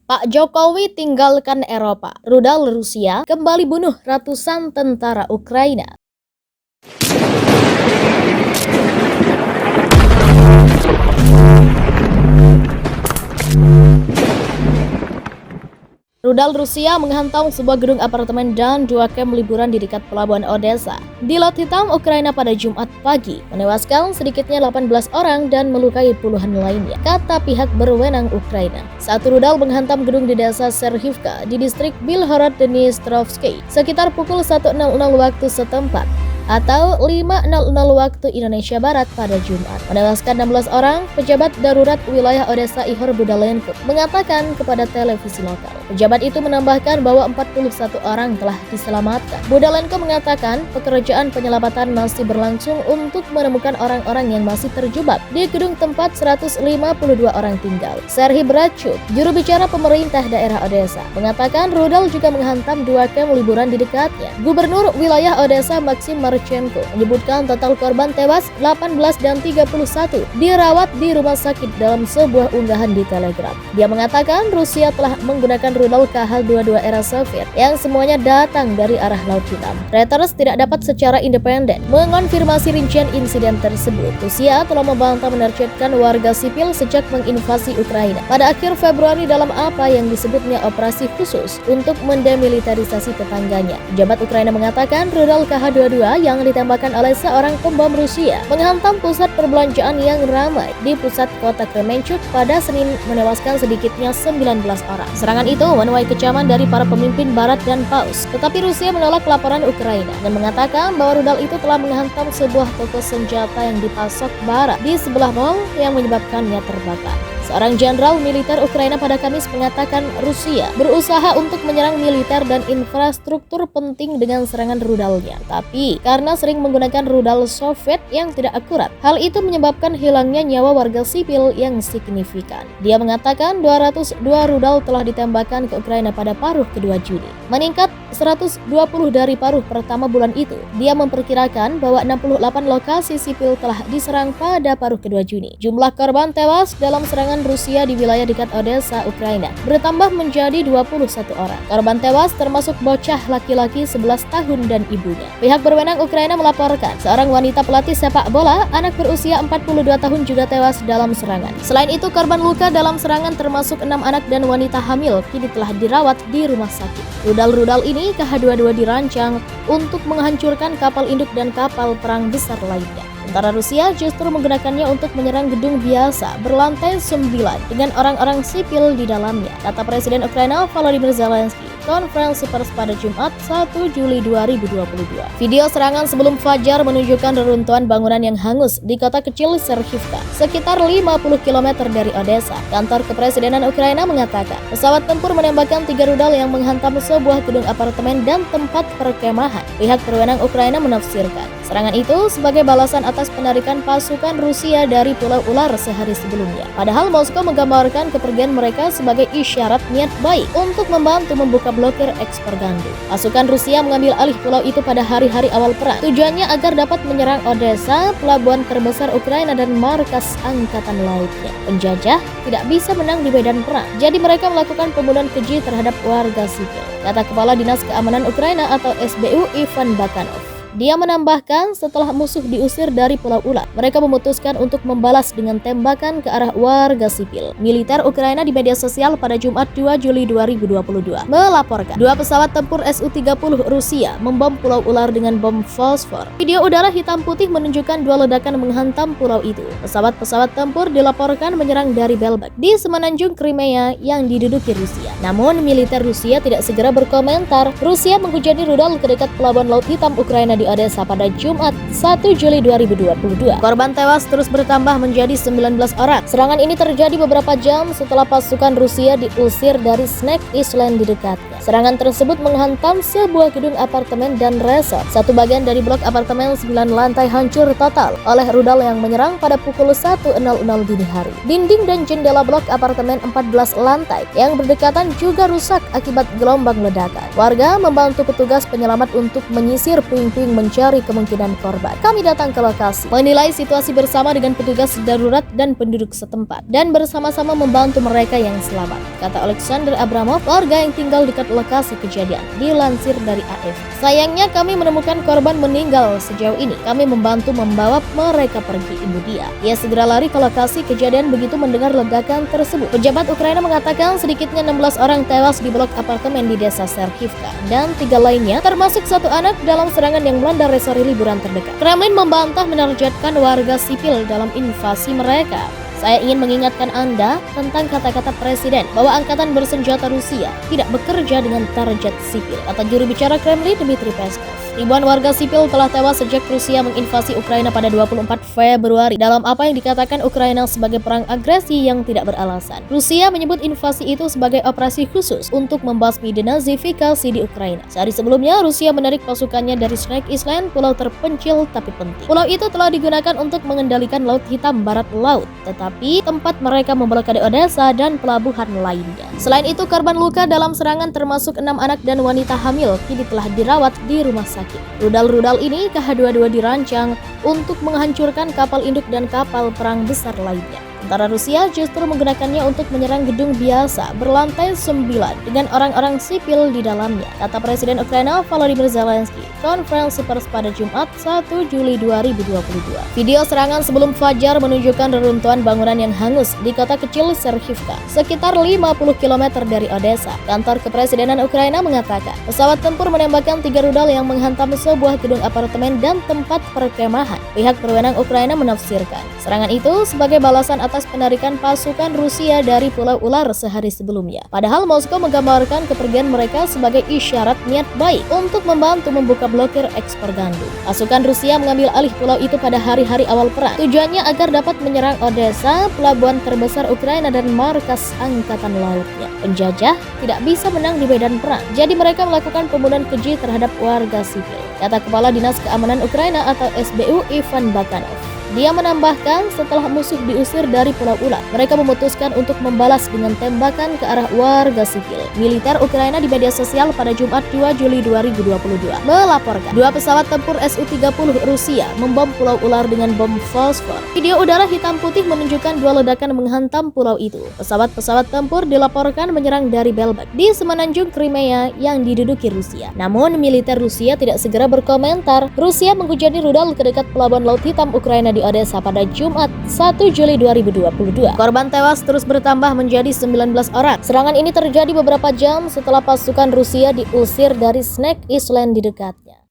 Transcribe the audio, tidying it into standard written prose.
Pak Jokowi tinggalkan Eropa, rudal Rusia kembali bunuh ratusan tentara Ukraina. Rudal Rusia menghantam sebuah gedung apartemen dan 2 kamp liburan di dekat pelabuhan Odessa di Laut Hitam, Ukraina pada Jumat pagi, menewaskan sedikitnya 18 orang dan melukai puluhan lainnya, kata pihak berwenang Ukraina. Satu rudal menghantam gedung di desa Serhivka di distrik Bilhorod-Dnistrovsky sekitar pukul 1.00 waktu setempat atau 5.00 waktu Indonesia Barat pada Jumat, menewaskan 16 orang. Pejabat darurat wilayah Odessa Ihor Budalenko mengatakan kepada televisi lokal. Pejabat itu menambahkan bahwa 41 orang telah diselamatkan. Budalenko mengatakan pekerjaan penyelamatan masih berlangsung untuk menemukan orang-orang yang masih terjebak di gedung tempat 152 orang tinggal. Serhiy Brachuk, juru bicara pemerintah daerah Odessa, mengatakan rudal juga menghantam 2 kamp liburan di dekatnya. Gubernur wilayah Odessa Maxim Marchenko menyebutkan total korban tewas 18 dan 31 dirawat di rumah sakit dalam sebuah unggahan di Telegram. Dia mengatakan Rusia telah menggunakan rudal Kh-22 era Soviet yang semuanya datang dari arah Laut Hitam. Reuters tidak dapat secara independen mengonfirmasi rincian insiden tersebut. Rusia telah membantah menerjunkan warga sipil sejak menginvasi Ukraina pada akhir Februari dalam apa yang disebutnya operasi khusus untuk mendemilitarisasi tetangganya. Pejabat Ukraina mengatakan rudal Kh-22 yang ditembakkan oleh seorang pembom Rusia menghantam pusat perbelanjaan yang ramai di pusat kota Kremenchuk pada Senin, menewaskan sedikitnya 19 orang. Serangan itu menuai kecaman dari para pemimpin Barat dan Paus, tetapi Rusia menolak laporan Ukraina dan mengatakan bahwa rudal itu telah menghantam sebuah toko senjata yang dipasok Barat di sebelah mall yang menyebabkannya terbakar. Seorang jenderal militer Ukraina pada Kamis mengatakan Rusia berusaha untuk menyerang militer dan infrastruktur penting dengan serangan rudalnya, tapi karena sering menggunakan rudal Soviet yang tidak akurat, hal itu menyebabkan hilangnya nyawa warga sipil yang signifikan. Dia mengatakan 202 rudal telah ditembakkan ke Ukraina pada paruh kedua Juni, meningkat 120 dari paruh pertama bulan itu. Dia memperkirakan bahwa 68 lokasi sipil telah diserang pada paruh kedua Juni. Jumlah korban tewas dalam serangan Rusia di wilayah dekat Odessa, Ukraina bertambah menjadi 21 orang. Korban tewas termasuk bocah laki-laki 11 tahun dan ibunya. Pihak berwenang Ukraina melaporkan seorang wanita pelatih sepak bola anak berusia 42 tahun juga tewas dalam serangan. Selain itu, korban luka dalam serangan termasuk 6 anak dan wanita hamil kini telah dirawat di rumah sakit. Rudal-rudal ini Kh-22 dirancang untuk menghancurkan kapal induk dan kapal perang besar lainnya. Sementara Rusia justru menggunakannya untuk menyerang gedung biasa berlantai 9 dengan orang-orang sipil di dalamnya, kata Presiden Ukraina Volodymyr Zelensky konferensi pers pada Jumat 1 Juli 2022. Video serangan sebelum fajar menunjukkan reruntuhan bangunan yang hangus di kota kecil Serhivka, sekitar 50 km dari Odessa. Kantor Kepresidenan Ukraina mengatakan pesawat tempur menembakkan 3 rudal yang menghantam sebuah gedung apartemen dan tempat perkemahan. Pihak berwenang Ukraina menafsirkan serangan itu sebagai balasan atas penarikan pasukan Rusia dari Pulau Ular sehari sebelumnya. Padahal Moskow menggambarkan kepergian mereka sebagai isyarat niat baik untuk membantu membuka blokir ekspor gandum. Pasukan Rusia mengambil alih pulau itu pada hari-hari awal perang. Tujuannya agar dapat menyerang Odessa, pelabuhan terbesar Ukraina dan markas angkatan lautnya. Penjajah tidak bisa menang di medan perang, jadi mereka melakukan pembunuhan keji terhadap warga sipil, kata Kepala Dinas Keamanan Ukraina atau SBU Ivan Bakanov. Dia menambahkan setelah musuh diusir dari Pulau Ular, mereka memutuskan untuk membalas dengan tembakan ke arah warga sipil. Militer Ukraina di media sosial pada Jumat 2 Juli 2022 melaporkan 2 pesawat tempur Su-30 Rusia membom Pulau Ular dengan bom fosfor. Video udara hitam putih menunjukkan 2 ledakan menghantam pulau itu. Pesawat-pesawat tempur dilaporkan menyerang dari Belbek di semenanjung Crimea yang diduduki Rusia. Namun militer Rusia tidak segera berkomentar. Rusia menghujani rudal ke dekat pelabuhan Laut Hitam Ukraina di Odessa pada Jumat 1 Juli 2022. Korban tewas terus bertambah menjadi 19 orang. Serangan ini terjadi beberapa jam setelah pasukan Rusia diusir dari Snake Island di dekatnya. Serangan tersebut menghantam sebuah gedung apartemen dan resort. Satu bagian dari blok apartemen 9 lantai hancur total oleh rudal yang menyerang pada pukul 1.00 dini hari. Dinding dan jendela blok apartemen 14 lantai yang berdekatan juga rusak akibat gelombang ledakan. Warga membantu petugas penyelamat untuk menyisir puing-puing mencari kemungkinan korban. Kami datang ke lokasi, menilai situasi bersama dengan petugas darurat dan penduduk setempat, dan bersama-sama membantu mereka yang selamat, kata Alexander Abramov, warga yang tinggal dekat lokasi kejadian, dilansir dari AFP. Sayangnya kami menemukan korban meninggal sejauh ini. Kami membantu membawa mereka pergi, ibu dia. Ia segera lari ke lokasi kejadian begitu mendengar ledakan tersebut. Pejabat Ukraina mengatakan sedikitnya 16 orang tewas di blok apartemen di desa Serhivka dan 3 lainnya termasuk 1 anak dalam serangan yang melanda resort liburan terdekat. Kremlin membantah menargetkan warga sipil dalam invasi mereka. Saya ingin mengingatkan Anda tentang kata-kata Presiden bahwa angkatan bersenjata Rusia tidak bekerja dengan target sipil, kata juru bicara Kremlin Dmitry Peskov. Ribuan warga sipil telah tewas sejak Rusia menginvasi Ukraina pada 24 Februari dalam apa yang dikatakan Ukraina sebagai perang agresi yang tidak beralasan. Rusia menyebut invasi itu sebagai operasi khusus untuk membasmi denazifikasi di Ukraina. Sehari sebelumnya, Rusia menarik pasukannya dari Snake Island, pulau terpencil tapi penting. Pulau itu telah digunakan untuk mengendalikan Laut Hitam barat laut, tetapi tempat mereka memblokade Odessa dan pelabuhan lainnya. Selain itu, korban luka dalam serangan termasuk 6 anak dan wanita hamil kini telah dirawat di rumah sakit. Rudal-rudal ini KH-22 dirancang untuk menghancurkan kapal induk dan kapal perang besar lainnya. Sementara Rusia justru menggunakannya untuk menyerang gedung biasa berlantai 9 dengan orang-orang sipil di dalamnya, kata Presiden Ukraina Volodymyr Zelensky konferensi pers pada Jumat 1 Juli 2022. Video serangan sebelum fajar menunjukkan reruntuhan bangunan yang hangus di kota kecil Serhivka, sekitar 50 km dari Odessa. Kantor Kepresidenan Ukraina mengatakan pesawat tempur menembakkan 3 rudal yang menghantam sebuah gedung apartemen dan tempat perkemahan. Pihak berwenang Ukraina menafsirkan serangan itu sebagai balasan atas penarikan pasukan Rusia dari Pulau Ular sehari sebelumnya. Padahal Moskow menggambarkan kepergian mereka sebagai isyarat niat baik untuk membantu membuka blokir ekspor gandum. Pasukan Rusia mengambil alih pulau itu pada hari-hari awal perang. Tujuannya agar dapat menyerang Odessa, pelabuhan terbesar Ukraina dan markas angkatan lautnya. Penjajah tidak bisa menang di medan perang, jadi mereka melakukan pembunuhan keji terhadap warga sipil, kata Kepala Dinas Keamanan Ukraina atau SBU Ivan Bakanov. Dia menambahkan setelah musuh diusir dari Pulau Ular, mereka memutuskan untuk membalas dengan tembakan ke arah warga sipil. Militer Ukraina di media sosial pada Jumat 2 Juli 2022 melaporkan 2 pesawat tempur Su-30 Rusia membom Pulau Ular dengan bom fosfor. Video udara hitam putih menunjukkan 2 ledakan menghantam pulau itu. Pesawat-pesawat tempur dilaporkan menyerang dari Belbek di semenanjung Crimea yang diduduki Rusia. Namun militer Rusia tidak segera berkomentar. Rusia menghujani rudal ke dekat pelabuhan Laut Hitam Ukraina di Odessa pada Jumat 1 Juli 2022. Korban tewas terus bertambah menjadi 19 orang. Serangan ini terjadi beberapa jam setelah pasukan Rusia diusir dari Snake Island di dekatnya.